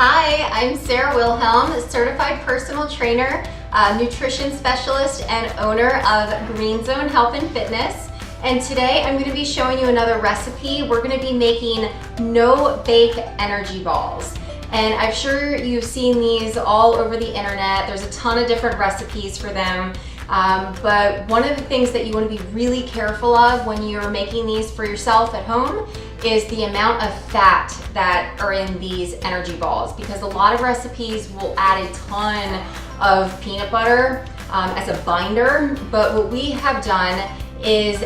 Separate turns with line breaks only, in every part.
Hi, I'm Sarah Wilhelm, certified personal trainer, nutrition specialist, and owner of Green Zone Health and Fitness. And today I'm going to be showing you another recipe. We're going to be making no-bake energy balls. And I'm sure you've seen these all over the internet. There's a ton of different recipes for them. But one of the things that you want to be really careful of when you're making these for yourself at home is the amount of fat that are in these energy balls, because a lot of recipes will add a ton of peanut butter as a binder. But what we have done is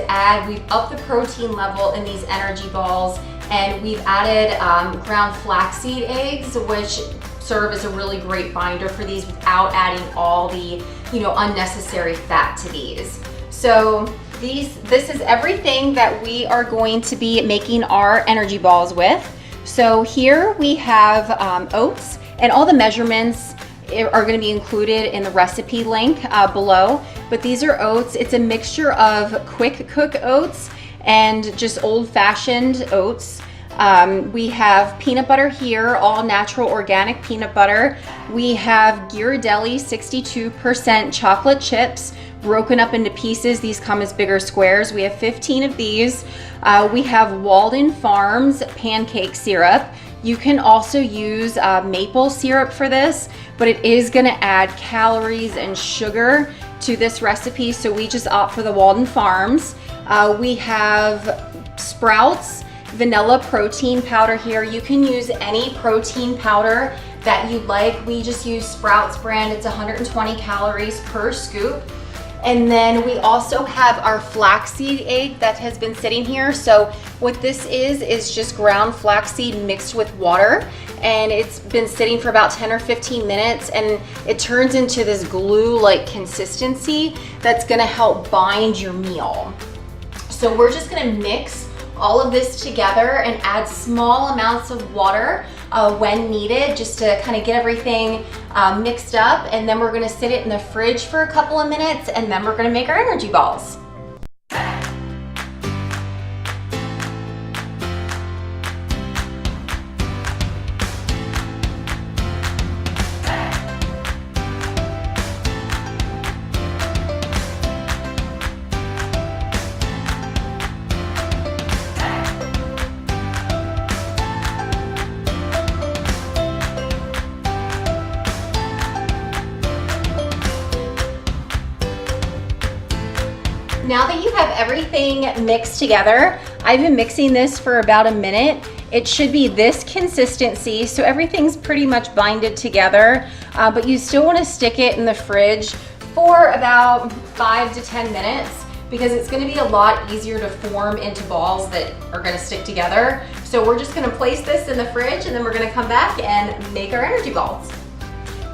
we've upped the protein level in these energy balls, and we've added ground flaxseed eggs, which serve as a really great binder for these without adding all the unnecessary fat to these. So this is everything that we are going to be making our energy balls with. So here we have oats, and all the measurements are going to be included in the recipe link below. But these are oats. It's a mixture of quick cook oats and just old-fashioned oats. We have peanut butter here, all natural organic peanut butter. We have Ghirardelli 62% chocolate chips broken up into pieces. These come as bigger squares. We have 15 of these. We have Walden Farms pancake syrup. You can also use maple syrup for this, but it is going to add calories and sugar to this recipe, so we just opt for the Walden Farms. We have Sprouts vanilla protein powder here. You can use any protein powder that you'd like. We just use Sprouts brand. It's 120 calories per scoop. And then we also have our flaxseed egg that has been sitting here. So what this is just ground flaxseed mixed with water, and it's been sitting for about 10 or 15 minutes, and it turns into this glue-like consistency that's gonna help bind your meal. So we're just gonna mix all of this together and add small amounts of water when needed, just to kind of get everything mixed up. And then we're gonna sit it in the fridge for a couple of minutes, and then we're gonna make our energy balls. Now that you have everything mixed together, I've been mixing this for about a minute. It should be this consistency, so everything's pretty much binded together, but you still want to stick it in the fridge for about 5 to 10 minutes, because it's going to be a lot easier to form into balls that are going to stick together. So we're just going to place this in the fridge, and then we're going to come back and make our energy balls.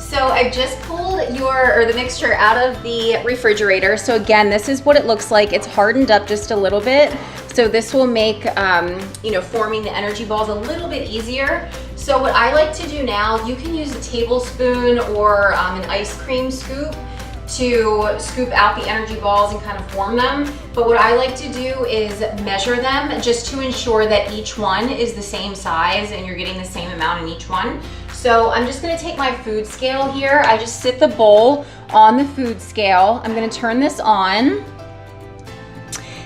So I've just pulled the mixture out of the refrigerator. So again, this is what it looks like. It's hardened up just a little bit. So this will make forming the energy balls a little bit easier. So what I like to do now, you can use a tablespoon or an ice cream scoop to scoop out the energy balls and kind of form them. But what I like to do is measure them, just to ensure that each one is the same size and you're getting the same amount in each one. So I'm just gonna take my food scale here. I just sit the bowl on the food scale. I'm gonna turn this on.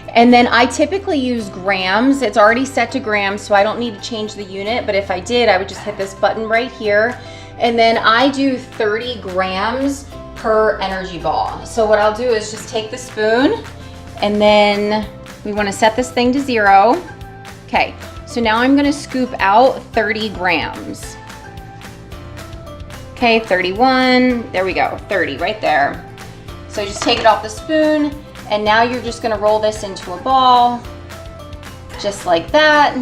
And then I typically use grams. It's already set to grams, so I don't need to change the unit. But if I did, I would just hit this button right here. And then I do 30 grams per energy ball. So what I'll do is just take the spoon, and then we wanna set this thing to 0. Okay, so now I'm gonna scoop out 30 grams. Okay, 31, there we go, 30 right there. So just take it off the spoon, and now you're just gonna roll this into a ball, just like that.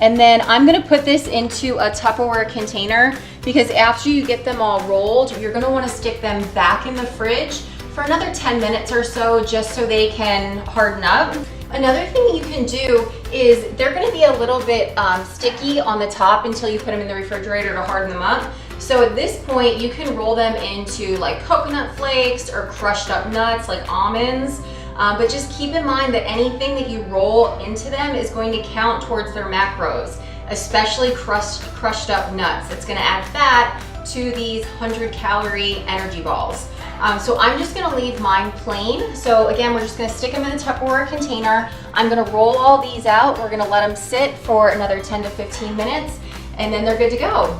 And then I'm gonna put this into a Tupperware container, because after you get them all rolled, you're gonna wanna stick them back in the fridge for another 10 minutes or so, just so they can harden up. Another thing you can do is they're gonna be a little bit sticky on the top until you put them in the refrigerator to harden them up. So at this point, you can roll them into like coconut flakes or crushed up nuts like almonds. But just keep in mind that anything that you roll into them is going to count towards their macros. especially crushed up nuts. It's gonna add fat to these 100-calorie energy balls. So I'm just gonna leave mine plain. So again, we're just gonna stick them in the Tupperware container. I'm gonna roll all these out. We're gonna let them sit for another 10 to 15 minutes, and then they're good to go.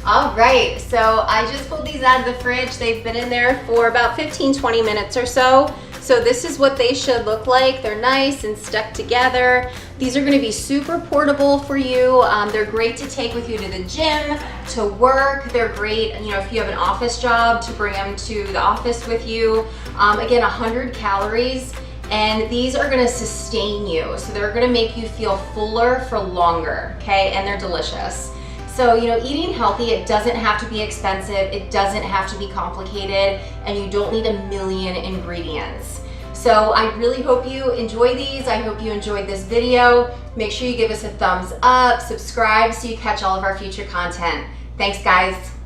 All right, so I just pulled these out of the fridge. They've been in there for about 15, 20 minutes or so. So this is what they should look like. They're nice and stuck together. These are gonna be super portable for you. They're great to take with you to the gym, to work. They're great, if you have an office job, to bring them to the office with you. Again, 100 calories, and these are gonna sustain you. So they're gonna make you feel fuller for longer, okay? And they're delicious. So, eating healthy, it doesn't have to be expensive, it doesn't have to be complicated, and you don't need a million ingredients. So I really hope you enjoy these. I hope you enjoyed this video. Make sure you give us a thumbs up, subscribe so you catch all of our future content. Thanks, guys.